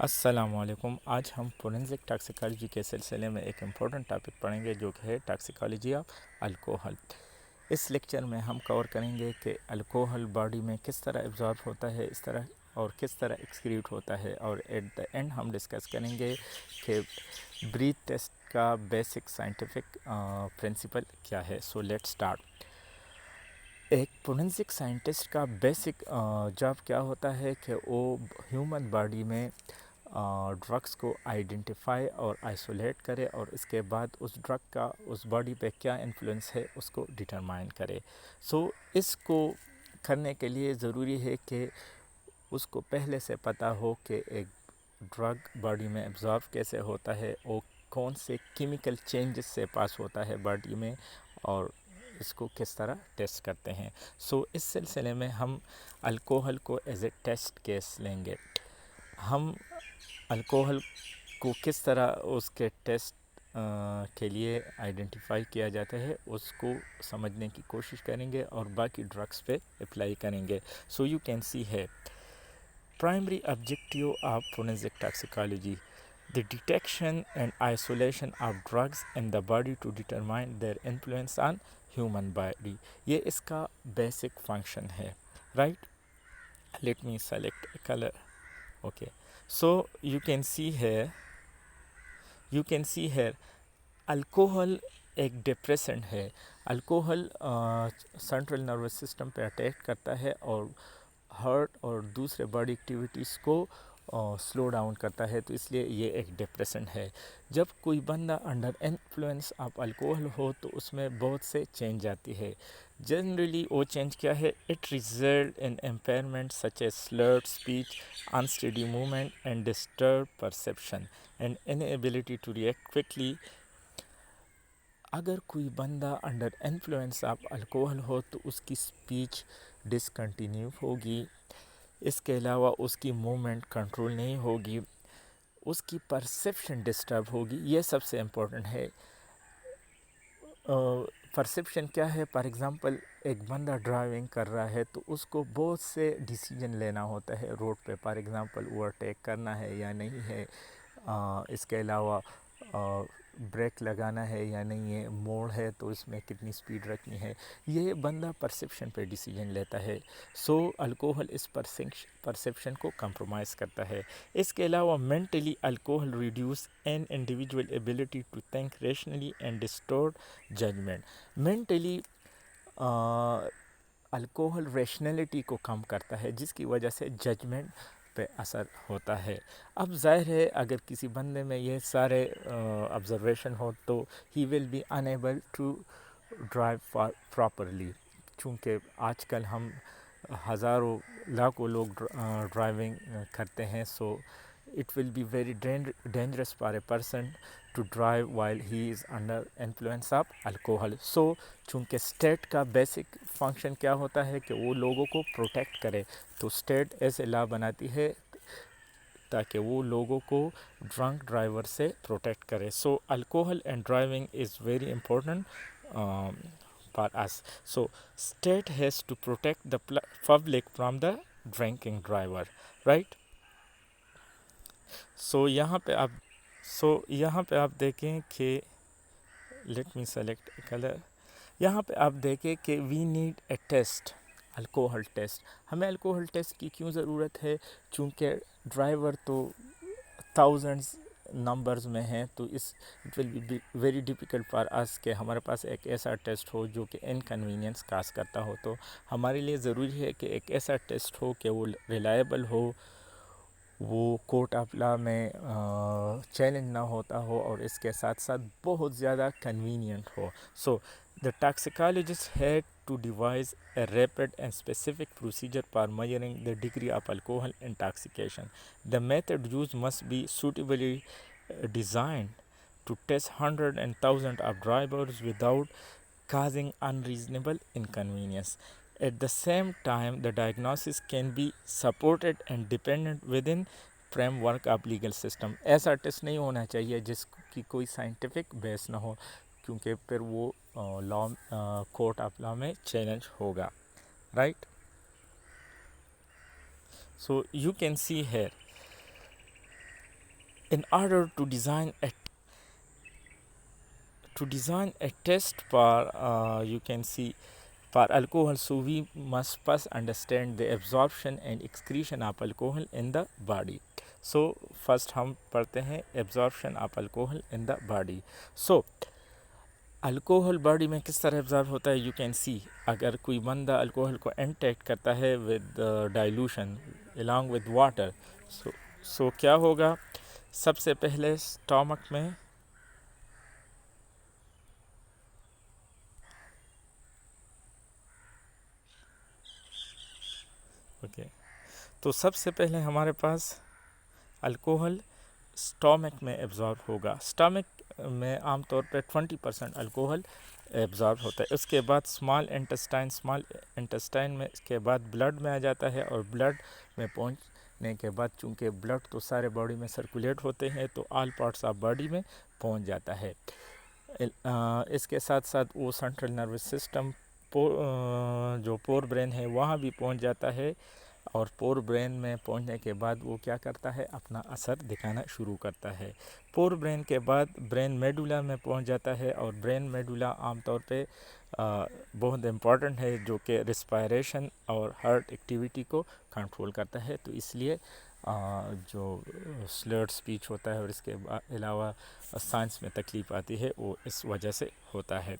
السلام علیکم. آج ہم فورینزک ٹاکسیکالوجی کے سلسلے میں ایک امپورٹنٹ ٹاپک پڑھیں گے جو کہ ہے ٹاکسیکالوجی آف الکوہل. اس لیکچر میں ہم کور کریں گے کہ الکوہل باڈی میں کس طرح ایبزارب ہوتا ہے اس طرح اور کس طرح ایکسکریٹ ہوتا ہے، اور ایٹ دا اینڈ ہم ڈسکس کریں گے کہ بریتھ ٹیسٹ کا بیسک سائنٹیفک پرنسپل کیا ہے. So let start. ایک فورینزک سائنٹسٹ کا بیسک جاب کیا ہوتا ہے کہ وہ ہیومن باڈی میں ڈرگس کو آئیڈینٹیفائی اور آئسولیٹ کرے، اور اس کے بعد اس ڈرگ کا اس باڈی پہ کیا انفلوئنس ہے اس کو ڈٹرمائن کرے. سو اس کو کرنے کے لیے ضروری ہے کہ اس کو پہلے سے پتہ ہو کہ ایک ڈرگ باڈی میں ایبزارب کیسے ہوتا ہے، اور کون سے کیمیکل چینجز سے پاس ہوتا ہے باڈی میں، اور اس کو کس طرح ٹیسٹ کرتے ہیں. سو اس سلسلے میں ہم الکوہل کو ایز اے ٹیسٹ کیس لیں گے. ہم الکوہل کو کس طرح اس کے ٹیسٹ کے لیے آئیڈینٹیفائی کیا جاتا ہے اس کو سمجھنے کی کوشش کریں گے اور باقی ڈرگس پہ اپلائی کریں گے. سو یو کین سی ہے primary objective of forensic toxicology: the detection and isolation of drugs in the body to determine their influence on human body. یہ اس کا بیسک فنکشن ہے. Right. Let me select a colour. Okay. So you can see hair alcohol ایک depressant ہے. Alcohol central nervous system پہ attack کرتا ہے اور heart اور دوسرے باڈی ایکٹیویٹیز کو سلو ڈاؤن کرتا ہے، تو اس لیے یہ ایک ڈپریسنٹ ہے. جب کوئی بندہ انڈر انفلوئنس آف الکوہل ہو تو اس میں بہت سے چینج آتی ہے. جنرلی وہ چینج کیا ہے؟ It result in impairment such as slurred speech, unsteady movement and disturb perception and inability to react quickly. اگر کوئی بندہ انڈر انفلوئنس آف الکوہل ہو تو اس کی اسپیچ ڈسکنٹینیو ہوگی، اس کے علاوہ اس کی موومنٹ کنٹرول نہیں ہوگی، اس کی پرسیپشن ڈسٹرب ہوگی. یہ سب سے امپورٹنٹ ہے. پرسیپشن کیا ہے؟ فار ایگزامپل ایک بندہ ڈرائیونگ کر رہا ہے تو اس کو بہت سے ڈیسیجن لینا ہوتا ہے روڈ پہ. فار ایگزامپل اوورٹیک کرنا ہے یا نہیں ہے، اس کے علاوہ بریک لگانا ہے یا نہیں ہے، موڑ ہے تو اس میں کتنی سپیڈ رکھنی ہے. یہ بندہ پرسیپشن پہ ڈیسیجن لیتا ہے. سو الکوہل اس پرسیپشن کو کمپرومائز کرتا ہے. اس کے علاوہ mentally alcohol reduce an individual ability to think rationally and distort judgement. Mentally alcohol rationality کو کم کرتا ہے، جس کی وجہ سے ججمنٹ پہ اثر ہوتا ہے. اب ظاہر ہے اگر کسی بندے میں یہ سارے آبزرویشن ہو تو he will be enable to drive properly. چونکہ آج کل ہم ہزاروں لاکھوں لوگ ڈرائیونگ کرتے ہیں. So it will be very dangerous for a person to drive while he is under influence of alcohol. So چونکہ اسٹیٹ کا بیسک فنکشن کیا ہوتا ہے کہ وہ لوگوں کو پروٹیکٹ کرے، تو اسٹیٹ ایسے لا بناتی ہے تاکہ وہ لوگوں کو ڈرنک ڈرائیور سے پروٹیکٹ کرے. So alcohol and driving is very important for us. So state has to protect the public from the drinking driver, right? So یہاں پہ آپ دیکھیں کہ let me select a color. یہاں پہ آپ دیکھیں کہ we need a test, alcohol test. ہمیں الکوہل ٹیسٹ کی کیوں ضرورت ہے؟ چونکہ ڈرائیور تو تھاؤزنڈز نمبرز میں ہیں، تو it will be very difficult for us کہ ہمارے پاس ایک ایسا ٹیسٹ ہو جو کہ انکنوینئنس کاز کرتا ہو. تو ہمارے لیے ضروری ہے کہ ایک ایسا ٹیسٹ ہو کہ وہ ریلائبل ہو، وہ کورٹ آف لا میں چیلنج نہ ہوتا ہو، اور اس کے ساتھ ساتھ بہت زیادہ convenient who. So the toxicologist had to devise a rapid and specific procedure for measuring the degree of alcohol intoxication. The method used must be suitably designed to test hundreds and thousands of drivers without causing unreasonable inconvenience. At the same time, the diagnosis can be supported and dependent within framework of legal system. ایسا test نہیں ہونا چاہیے جس کی کوئی scientific بیس نہ ہو، کیونکہ پھر وہ لا کورٹ آف لا میں چیلنج ہوگا. Right. So you can see hair In order to design a test for you can see for alcohol, so we must first understand the absorption and excretion of alcohol in the body. So first ہم پڑھتے ہیں absorption of alcohol in the body. So alcohol body میں کس طرح ابزارو ہوتا ہے. You can سی اگر کوئی بندہ الکوہل کو انٹیک کرتا ہے ود ڈائلوشن along with واٹر, سو کیا ہوگا. سب سے پہلے اسٹامک میں اوکے تو سب سے پہلے ہمارے پاس الکوہل اسٹامک میں ایبزارب ہوگا. اسٹامک میں عام طور پہ 20% الکوہل ایبزارب ہوتا ہے. اس کے بعد اسمال انٹسٹائن میں اس کے بعد بلڈ میں آ جاتا ہے, اور بلڈ میں پہنچنے کے بعد چونکہ بلڈ تو سارے باڈی میں سرکولیٹ ہوتے ہیں تو آل پارٹس آف باڈی میں پہنچ جاتا ہے. اس کے ساتھ ساتھ وہ سینٹرل نروس سسٹم جو پور برین ہے وہاں بھی پہنچ جاتا ہے, اور پور برین میں پہنچنے کے بعد وہ کیا کرتا ہے, اپنا اثر دکھانا شروع کرتا ہے. پور برین کے بعد برین میڈولا میں پہنچ جاتا ہے, اور برین میڈولا عام طور پہ بہت امپورٹنٹ ہے جو کہ ریسپائریشن اور ہارٹ ایکٹیویٹی کو کنٹرول کرتا ہے. تو اس لیے جو سلرڈ اسپیچ ہوتا ہے اور اس کے علاوہ سائنس میں تکلیف آتی ہے وہ اس وجہ سے ہوتا ہے.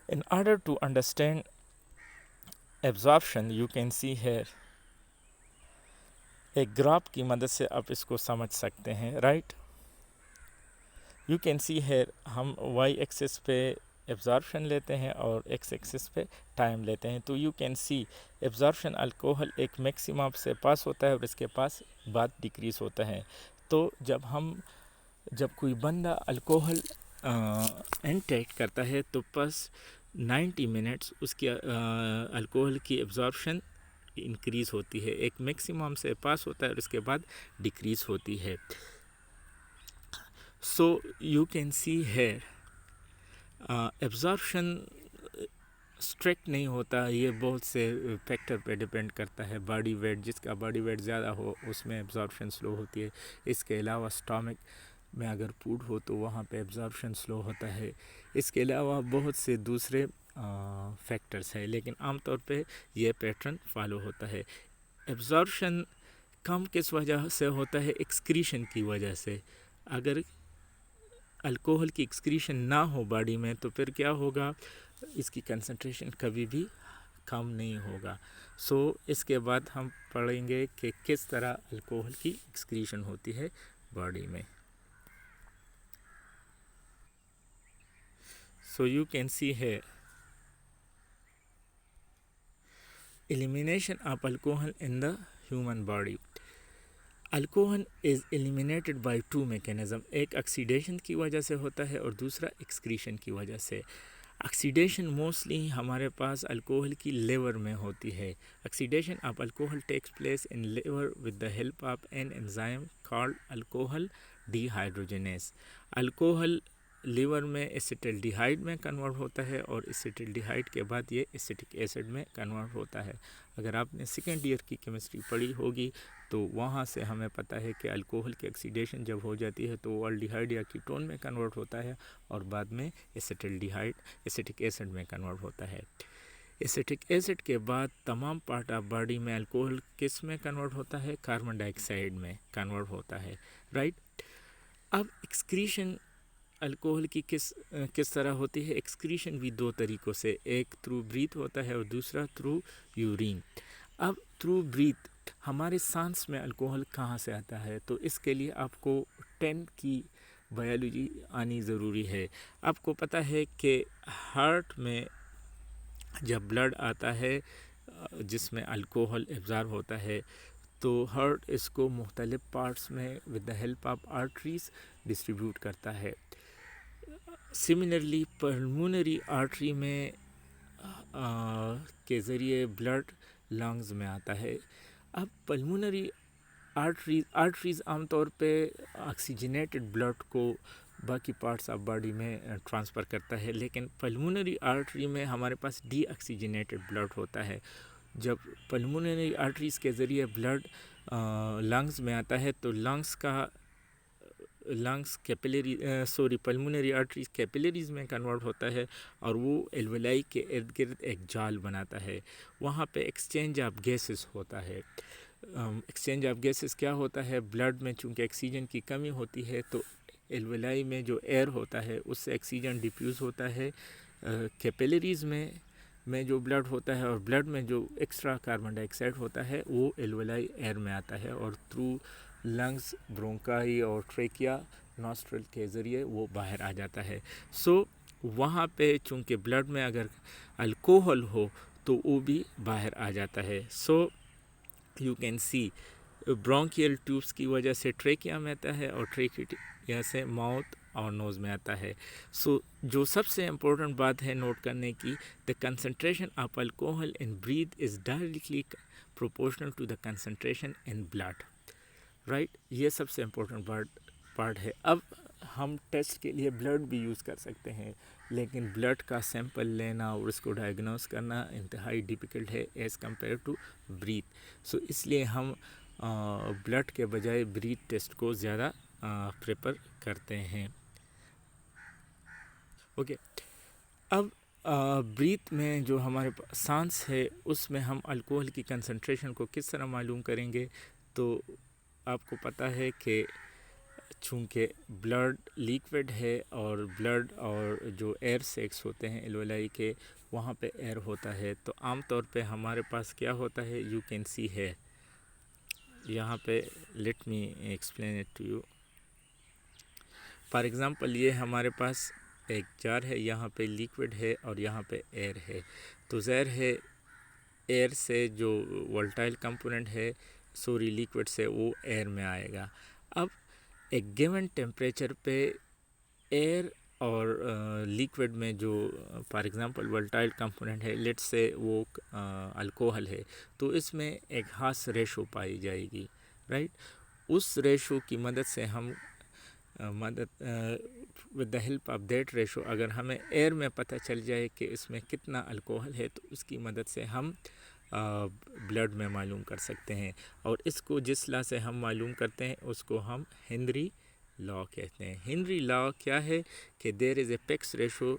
In order to understand absorption, you can see here ایک گراف کی مدد سے آپ اس کو سمجھ سکتے ہیں, right. You can see hair ہم وائی ایکسس پہ ایبزارپشن لیتے ہیں اور ایکس ایکسس پہ ٹائم لیتے ہیں. تو you can C absorption alcohol ایک میکسیمم سے پاس ہوتا ہے اور اس کے پاس بعد ڈیکریز ہوتا ہے. تو جب کوئی بندہ الکوہل انٹیک کرتا ہے تو بس 90 منٹس اس کی الکوہل کی ایبزارپشن انکریز ہوتی ہے, ایک میکسیمم سے پاس ہوتا ہے اور اس کے بعد ڈیکریز ہوتی ہے. So you can see here absorption strict نہیں ہوتا, یہ بہت سے فیکٹر پہ ڈپینڈ کرتا ہے. باڈی ویٹ, جس کا باڈی ویٹ زیادہ ہو اس میں ایبزارپشن سلو ہوتی ہے. اس کے علاوہ اسٹامک میں اگر فوڈ ہو تو وہاں پہ ایبزارپشن سلو ہوتا ہے. اس کے علاوہ بہت سے دوسرے فیکٹرز ہیں, لیکن عام طور پہ یہ پیٹرن فالو ہوتا ہے. ایبزارپشن کم کس وجہ سے ہوتا ہے, ایکسکریشن کی وجہ سے. اگر الکوہل کی ایکسکریشن نہ ہو باڈی میں تو پھر کیا ہوگا, اس کی کنسنٹریشن کبھی بھی کم نہیں ہوگا. سو اس کے بعد ہم پڑھیں گے کہ کس طرح الکوہل کی ایکسکریشن ہوتی ہے باڈی میں. سو یو کین سی ہے elimination of alcohol in the human body. Alcohol is eliminated by two mechanism, ایک آکسیڈیشن کی وجہ سے ہوتا ہے اور دوسرا ایکسکریشن کی وجہ سے. آکسیڈیشن موسٹلی ہمارے پاس الکوہل کی لیور میں ہوتی ہے. Oxidation of alcohol takes place in liver with the help of an enzyme called alcohol dehydrogenase. Alcohol liver میں ایسیٹل ڈیہائیڈ میں کنورٹ ہوتا ہے اور ایسیٹل ڈیہائیڈ کے بعد یہ ایسیٹک ایسڈ میں کنورٹ ہوتا ہے. اگر آپ نے سیکنڈ ایئر کی کیمسٹری پڑھی ہوگی تو وہاں سے ہمیں پتہ ہے کہ الکوہل کی آکسیڈیشن جب ہو جاتی ہے تو وہ الڈیہائیڈ یا کیٹون میں کنورٹ ہوتا ہے اور بعد میں ایسیٹل ڈیہائیڈ ایسیٹک ایسڈ میں کنورٹ ہوتا ہے. ایسیٹک ایسڈ کے بعد تمام پارٹ آف باڈی میں الکوہل کس میں کنورٹ ہوتا ہے, کاربن ڈائی آکسائڈ میں کنورٹ ہوتا ہے, رائٹ. اب ایکسکریشن الکوہل کی کس طرح ہوتی ہے. ایکسکریشن بھی دو طریقوں سے, ایک تھرو بریتھ ہوتا ہے اور دوسرا تھرو یورین. اب تھرو بریتھ ہمارے سانس میں الکوہل کہاں سے آتا ہے, تو اس کے لیے آپ کو 10 کی بایولوجی آنی ضروری ہے. آپ کو پتہ ہے کہ ہارٹ میں جب بلڈ آتا ہے جس میں الکوہل ایبزارب ہوتا ہے تو ہارٹ اس کو مختلف پارٹس میں with the help of arteries distribute کرتا ہے. سملرلی پلمونری آرٹری میں کے ذریعے بلڈ لنگز میں آتا ہے. اب پلمونری آرٹریز عام طور پہ آکسیجنیٹڈ بلڈ کو باقی پارٹس آف باڈی میں ٹرانسفر کرتا ہے, لیکن پلمونری آرٹری میں ہمارے پاس ڈی آکسیجنیٹڈ بلڈ ہوتا ہے. جب پلمونری آرٹریز کے ذریعے بلڈ لنگز میں آتا ہے تو لنگز کا لنگس کیپلری پلمونری آرٹریز کیپلریز میں کنورٹ ہوتا ہے اور وہ الولائی کے ارد گرد ایک جال بناتا ہے. وہاں پہ ایکسچینج آف گیسز ہوتا ہے. ایکسچینج آف گیسز کیا ہوتا ہے؟ بلڈ میں چونکہ آکسیجن کی کمی ہوتی ہے تو الولائی میں جو ایئر ہوتا ہے اس سے آکسیجن ڈیفیوز ہوتا ہے کیپلریز میں جو بلڈ ہوتا ہے، اور بلڈ میں جو ایکسٹرا کاربن ڈائی آکسائڈ ہوتا ہے وہ الولائی ایئر میں آتا ہے اور تھرو لنگس، برونکائی اور ٹریکیا، نوسٹرل کے ذریعے وہ باہر آ جاتا ہے. سو وہاں پہ چونکہ بلڈ میں اگر الکوہل ہو تو وہ بھی باہر آ جاتا ہے. So you can C bronchial tubes کی وجہ سے ٹریکیا میں آتا ہے اور ٹریکیا سے ماؤتھ اور نوز میں آتا ہے. سو جو سب سے امپورٹنٹ بات ہے نوٹ کرنے کی، the concentration of alcohol in breath is directly proportional to the concentration in blood. Right, یہ سب سے امپورٹنٹ پارٹ ہے. اب ہم ٹیسٹ کے لیے بلڈ بھی یوز کر سکتے ہیں، لیکن بلڈ کا سیمپل لینا اور اس کو ڈائگنوز کرنا انتہائی ڈیفیکلٹ ہے ایز کمپیئر ٹو بریتھ. سو اس لیے ہم بلڈ کے بجائے بریتھ ٹیسٹ کو زیادہ پریفر کرتے ہیں. اوکے، اب بریتھ میں جو ہمارے سانس ہے اس میں ہم الکوہل کی کنسنٹریشن کو کس طرح معلوم کریں گے؟ تو آپ کو پتہ ہے کہ چونکہ بلڈ لیکوڈ ہے اور بلڈ اور جو ایئر سیکس ہوتے ہیں الولائی کے، وہاں پہ ایئر ہوتا ہے، تو عام طور پہ ہمارے پاس کیا ہوتا ہے؟ یو کین سی ہے یہاں پہ، let me explain it to you. For example یہ ہمارے پاس ایک جار ہے، یہاں پہ لیکوڈ ہے اور یہاں پہ ایئر ہے. تو ظاہر ہے ایئر سے جو وولٹائل کمپوننٹ ہے لیکوڈ سے وہ ایئر میں آئے گا. اب ایک گیون ٹیمپریچر پہ ایئر اور لیکوڈ میں جو فار ایگزامپل وولٹائل کمپوننٹ ہے، لیٹ سے وہ الکوہل ہے، تو اس میں ایک خاص ریشو پائی جائے گی. رائٹ، اس ریشو کی مدد سے ہم with the help of that ratio, اگر ہمیں ایئر میں پتہ چل جائے کہ اس میں کتنا الکوہل ہے تو اس کی مدد سے ہم بلڈ میں معلوم کر سکتے ہیں. اور اس کو جس لا سے ہم معلوم کرتے ہیں اس کو ہم ہنری لا کہتے ہیں. ہنری لا کیا ہے؟ کہ there is a fixed ratio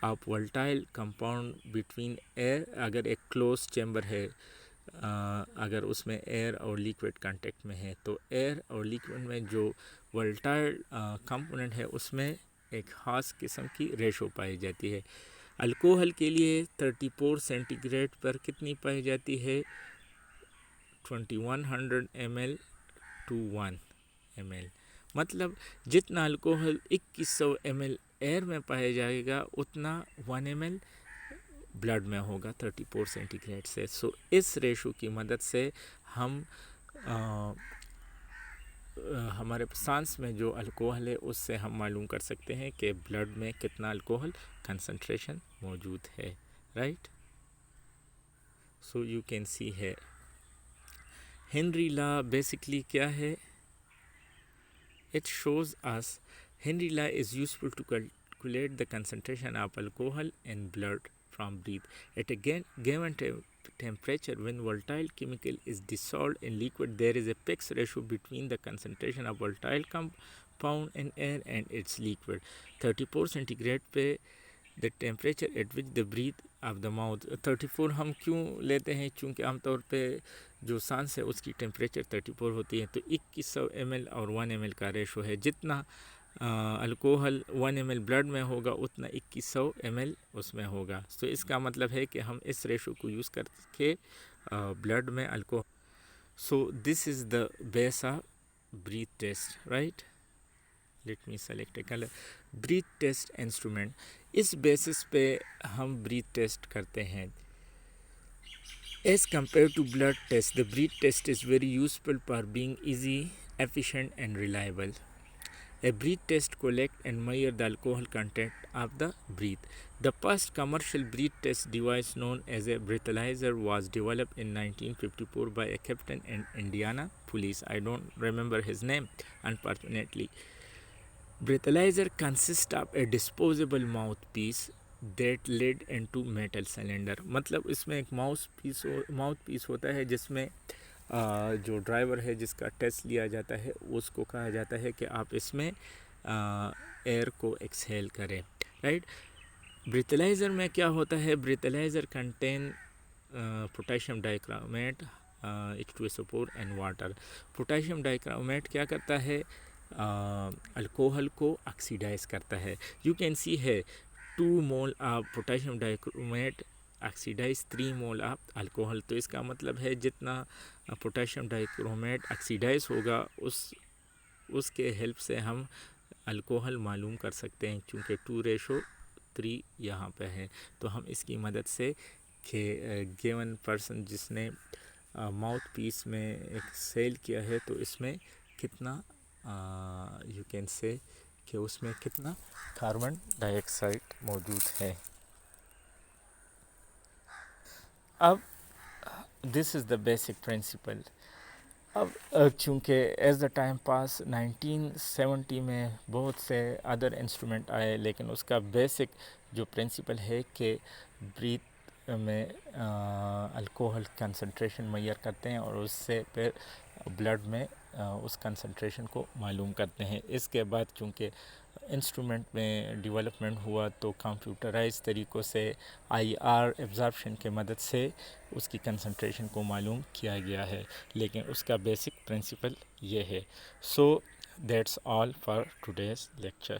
of volatile compound between air. اگر ایک کلوز چیمبر ہے، اگر اس میں ایئر اور لیکوڈ کانٹیکٹ میں ہے، تو ایئر اور لیکوڈ میں جو وولٹائل کمپوننٹ ہے اس میں ایک خاص قسم کی ریشو پائی جاتی ہے. الکوہل کے لیے 34 سینٹی گریڈ پر کتنی پائی جاتی ہے؟ 2100 ml to 1 ml. مطلب جتنا الکوہل 2100 ml ایئر میں پایا جائے گا اتنا 1 ml بلڈ میں ہوگا 34 سینٹی گریڈ سے. سو اس ریشو کی مدد سے ہم ہمارے سانس میں جو الکوہل ہے اس سے ہم معلوم کر سکتے ہیں کہ بلڈ میں کتنا الکوہل کنسنٹریشن موجود ہے. Right, so you can see ہے ہنری لا بیسکلی کیا ہے؟ اٹ شوز اس Henry law is useful to calculate the concentration of alcohol in blood from breath at a given temperature. When volatile chemical is dissolved in liquid, there is a fixed ratio between the concentration of volatile compound in air and its liquid. 34 centigrade پہ the temperature at which the breath of the mouth. 34 ہم کیوں لیتے ہیں؟ چونکہ عام طور پہ جو سانس ہے اس کی ٹیمپریچر 34 ہوتی ہے، تو 2100 ml اور 1 ml کا ریشو ہے. جتنا الکوہل 1 ml بلڈ میں ہوگا اتنا 2100 ml اس میں ہوگا. تو اس کا مطلب ہے کہ ہم اس ریشو کو یوز کر کے بلڈ میں alcohol. So this is the base of breath test. Right, let me select a colour. Breath test instrument, اس بیسس پہ ہم بریتھ ٹیسٹ کرتے ہیں. As compare to blood test, the breath test is very useful for being easy, efficient and reliable. A breath test collects and measures the alcohol content of the breath. The first commercial breath test device known as a breathalyzer was developed in 1954 by a captain in Indiana police. I don't remember his name, unfortunately. Breathalyzer consists of a disposable mouthpiece that led into metal cylinder. مطلب اس میں ایک mouth پیس ہوتا ہے جس میں جو driver ہے جس کا ٹیسٹ لیا جاتا ہے اس کو کہا جاتا ہے کہ آپ اس میں ایئر کو ایکسہیل کریں، رائٹ. بریتھلائزر میں کیا ہوتا ہے؟ Breathalyser contain potassium dichromate H2SO4 and water. Potassium dichromate کیا کرتا ہے؟ الکوہل کو آکسیڈائز کرتا ہے. یو کین سی ہے 2 مول آف پوٹاشیم ڈائکرومیٹ آکسیڈائز 3 مول آف الکوہل. تو اس کا مطلب ہے جتنا پوٹاشیم ڈائکرومیٹ آکسیڈائز ہوگا اس کے ہیلپ سے ہم الکوہل معلوم کر سکتے ہیں، چونکہ 2:3 یہاں پہ ہے. تو ہم اس کی مدد سے کہ گیون پرسن جس نے ماؤتھ پیس میں ایک سیل کیا ہے تو اس میں کتنا یو کین سے کہ اس میں کتنا کاربن ڈائی آکسائڈ موجود ہے. اب دس از دا بیسک پرنسپل. اب چونکہ ایز دا ٹائم پاس 1970 میں بہت سے ادر انسٹرومنٹ آئے، لیکن اس کا بیسک جو پرنسپل ہے کہ بریتھ میں الکوہل کنسنٹریشن میئر کرتے ہیں اور اس سے پھر بلڈ میں اس کنسنٹریشن کو معلوم کرتے ہیں. اس کے بعد چونکہ انسٹرومنٹ میں ڈیولپمنٹ ہوا تو کمپیوٹرائز طریقوں سے IR ایبزارپشن کے مدد سے اس کی کنسنٹریشن کو معلوم کیا گیا ہے، لیکن اس کا بیسک پرنسپل یہ ہے. So that's all for today's lecture.